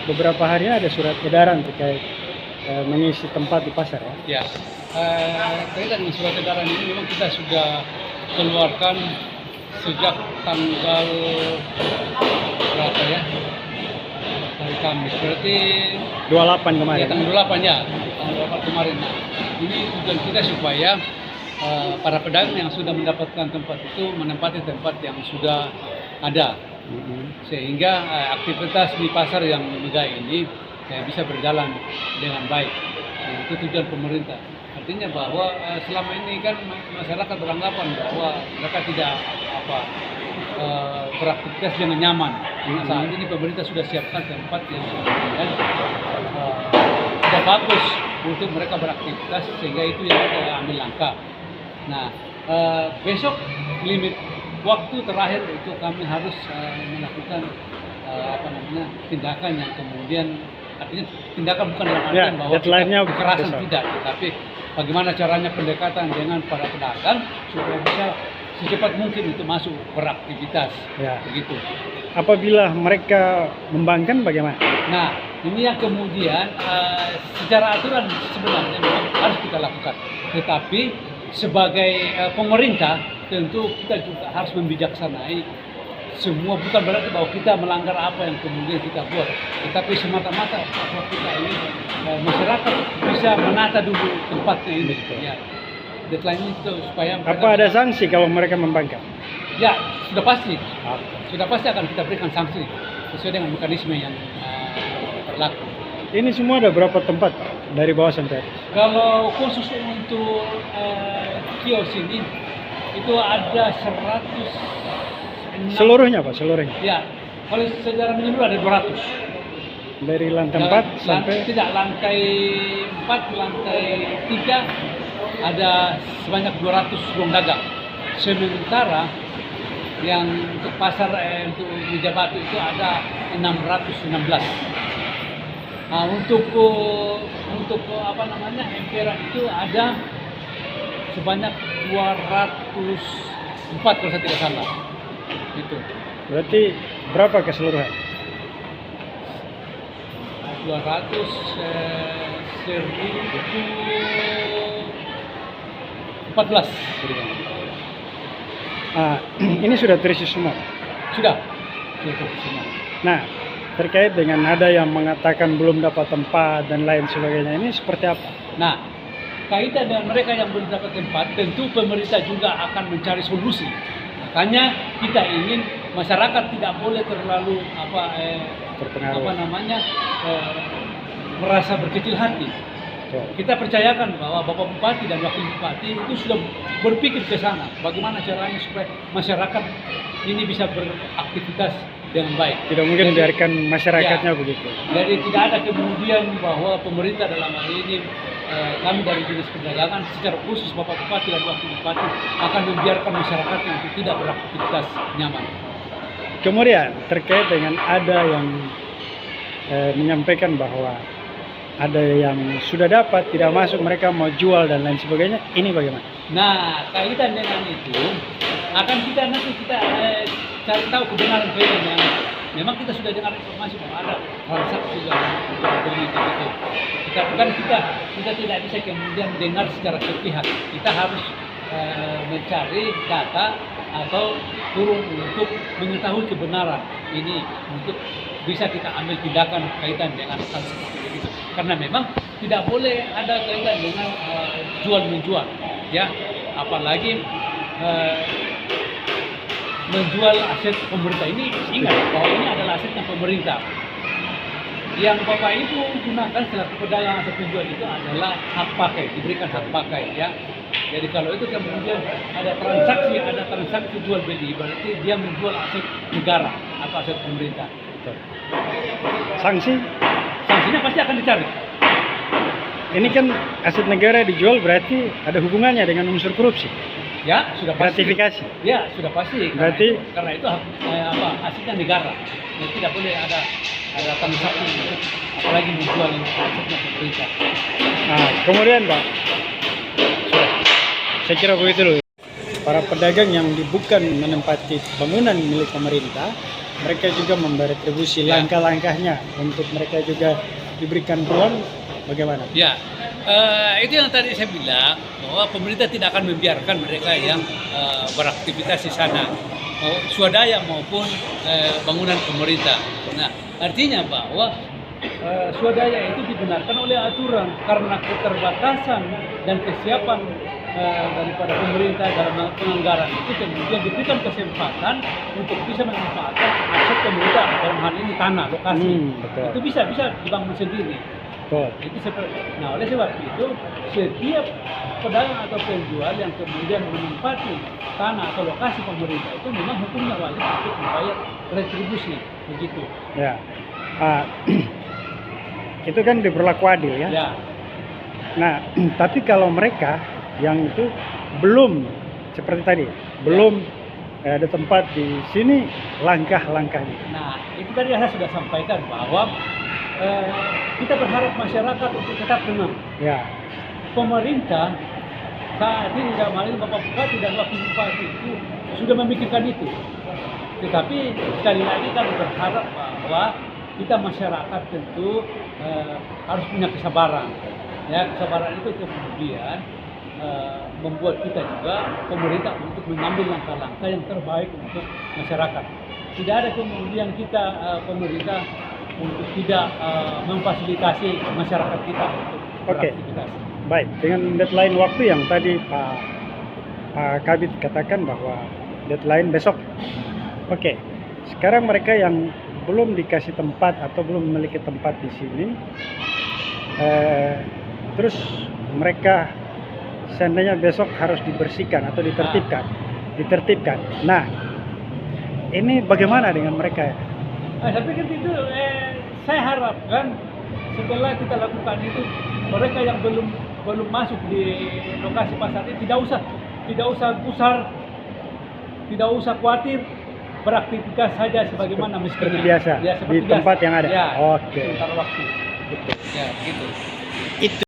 Beberapa hari ini ada surat edaran terkait mengisi tempat di pasar ya. Ya, terkait dengan surat edaran ini memang kita sudah keluarkan sejak tanggal berapa ya? Hari Kamis, berarti 28 kemarin. ya, tanggal 28 ya, tanggal 28 kemarin. Nah, ini tujuan kita supaya para pedagang yang sudah mendapatkan tempat itu menempati tempat yang sudah ada. Sehingga aktivitas di pasar yang megah ini bisa berjalan dengan baik. Nah, itu tujuan pemerintah. Artinya bahwa selama ini kan masyarakat beranggapan bahwa mereka tidak beraktivitas dengan nyaman. Nah, saat ini pemerintah sudah siapkan tempat yang sudah bagus untuk mereka beraktivitas, sehingga itu yang kita ambil langkah. Nah, besok limit waktu terakhir itu kami harus melakukan tindakan yang kemudian, artinya tindakan bukan dalam artian bahwa kita kekerasan tidak, tetapi bagaimana caranya pendekatan dengan para pedagang supaya bisa secepat mungkin itu masuk beraktivitas. Ya. Begitu. Apabila mereka membangkang bagaimana? Nah, ini yang kemudian secara aturan sebenarnya memang harus kita lakukan, tetapi sebagai pemerintah tentu kita juga harus membijaksanai semua, bukan berarti bahwa kita melanggar apa yang kemudian kita buat, tetapi semata-mata bahwa kita ini masyarakat bisa menata dulu tempatnya ini. Ya, deadline itu supaya apa ada sanksi kalau mereka membangkang? Ya, sudah pasti akan kita berikan sanksi sesuai dengan mekanisme yang berlaku. Ini semua ada berapa tempat Pak? Dari bawah sampai atas? Kalau khusus untuk kios ini itu ada 100. Seluruhnya Pak, seluruhnya? Ya, kalau secara menyeluruh ada 200. Dari lantai 4 sampai? Tidak, lantai 4, lantai 3 ada sebanyak 200 ruang dagang. Sementara yang untuk pasar untuk meja batu itu ada 616. Nah, untuk emperan itu ada sebanyak 204 kalau saya tidak salah. Itu. Berarti berapa keseluruhan? 200 1014. Ini sudah terisi semua? Sudah terisi semua. Nah, terkait dengan ada yang mengatakan belum dapat tempat dan lain sebagainya, ini seperti apa? Nah, kaitan dengan mereka yang belum dapat tempat, tentu pemerintah juga akan mencari solusi. Makanya kita ingin masyarakat tidak boleh terlalu merasa berkecil hati. Kita percayakan bahwa Bapak Bupati dan Wakil Bupati itu sudah berpikir ke sana, bagaimana caranya supaya masyarakat ini bisa beraktivitas dengan baik. Tidak mungkin biarkan masyarakatnya begitu. Jadi tidak ada kemudian bahwa pemerintah dalam hal ini, kami dari Dinas Perdagangan secara khusus Bapak Bupati dan Wakil Bupati akan membiarkan masyarakat untuk tidak beraktivitas nyaman. Kemudian terkait dengan ada yang menyampaikan bahwa ada yang sudah dapat tidak masuk, mereka mau jual dan lain sebagainya, ini bagaimana? Nah, kaitan dengan itu akan kita cari tahu kebenaran yang memang kita sudah dengar informasi bahwa ada transaksi yang beli itu. Tetapi kan kita tidak bisa kemudian dengar secara sepihak. Kita harus mencari data atau turun untuk mengetahui kebenaran ini untuk bisa kita ambil tindakan kaitan dengan hal seperti itu. Karena memang tidak boleh ada kaitan dengan jual-menjual, ya, apalagi menjual aset pemerintah ini. Ingat bahwa ini adalah asetnya pemerintah. Yang Bapak Ibu gunakan selaku pedagang atau penjual itu adalah hak pakai, diberikan hak pakai, ya. Jadi kalau itu kemudian ada transaksi jual beli, berarti dia menjual aset negara atau aset pemerintah. Sanksinya pasti akan dicari. Ini kan aset negara dijual, berarti ada hubungannya dengan unsur korupsi. Ya, sudah pasti. Gratifikasi. Ya, sudah pasti. Berarti karena itu asetnya negara. Jadi tidak boleh ada transaksi, apalagi menjual asetnya pemerintah. Nah, kemudian Pak, saya kira begitu loh. Para pedagang yang bukan menempati bangunan milik pemerintah mereka juga memberi retribusi Ya. langkah-langkahnya untuk mereka juga diberikan peluang bagaimana? Ya, itu yang tadi saya bilang bahwa pemerintah tidak akan membiarkan mereka yang beraktivitas di sana, mau swadaya maupun bangunan pemerintah. Nah, artinya bahwa swadaya itu dibenarkan oleh aturan karena keterbatasan dan kesiapan daripada pemerintah dalam penganggaran itu, kemudian diberikan kesempatan untuk bisa memanfaatkan aset pemerintah dalam hal ini tanah lokasi. Betul. Itu bisa dibangun sendiri. Betul. Itu nah, oleh sebab itu setiap pedagang atau penjual yang kemudian menempati tanah atau lokasi pemerintah itu memang hukumnya wajib untuk membayar retribusi, begitu. Ya. Itu kan diberlaku adil ya. Ya, Nah, tapi kalau mereka yang itu belum seperti tadi, belum ada tempat di sini, langkah-langkahnya. nah itu tadi saya sudah sampaikan bahwa kita berharap masyarakat untuk tetap tenang. Ya. Pemerintah saat ini dalam hal ini Bapak Bupati dan Wakil Bupati itu sudah memikirkan itu. Tetapi sekali lagi kami berharap bahwa kita masyarakat tentu harus punya kesabaran. Ya, kesabaran itu kemudian membuat kita juga pemerintah untuk mengambil langkah-langkah yang terbaik untuk masyarakat. Tidak ada kemudian kita pemerintah untuk tidak memfasilitasi masyarakat kita untuk Oke. beraktivitas. Baik, dengan deadline waktu yang tadi Pak Kabid katakan bahwa deadline besok. Oke, sekarang mereka yang belum dikasih tempat atau belum memiliki tempat di sini, terus mereka seandainya besok harus dibersihkan atau ditertibkan. Nah, ini bagaimana dengan mereka? Saya pikir itu saya harapkan setelah kita lakukan itu mereka yang belum masuk di lokasi pasar ini tidak usah gusar, tidak usah khawatir, beraktivitas saja sebagaimana mestinya. Seperti biasa, Ya, di tempat yang ada. Ya, Oke. sebentar waktu. Gitu. Ya, gitu. Itu